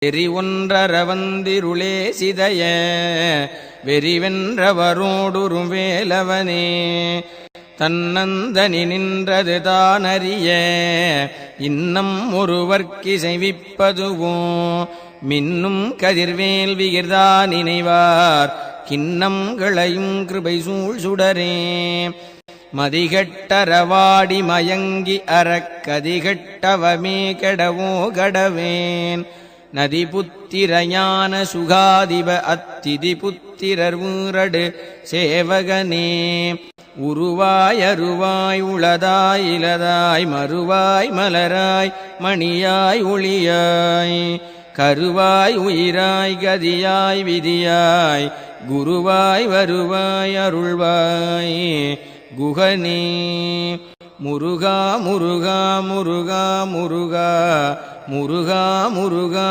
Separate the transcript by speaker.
Speaker 1: வெறி ஒன்றர வந்திருளே சிதைய வெறிவென்றவரோடுறும் வேலவனே தன்னந்தனி நின்றது தானறிய இன்னம் ஒருவர்க்கிசைவிப்பதுவோ மின்னும் கதிர்வேல் விகிர்தா நினைவார் கிண்ணங்களையும் கிருபை சூழ் சுடரே மதிகட்டரவாடி மயங்கி அறக்கதிகட்டவமே கெடவோ கடவேன் நதி புத்திரஞான சுகாதிப அத்திதி புத்திரர் ஊரடு சேவகனே உருவாய் அருவாய் உளதாய் இலதாய் மறுவாய் மலராய் மணியாய் ஒளியாய் கருவாய் உயிராய் கதியாய் விதியாய் குருவாய் வருவாய் அருள்வாய் குகனே முருகா முருகா முருகா முருகா முருகா முருகா முருகா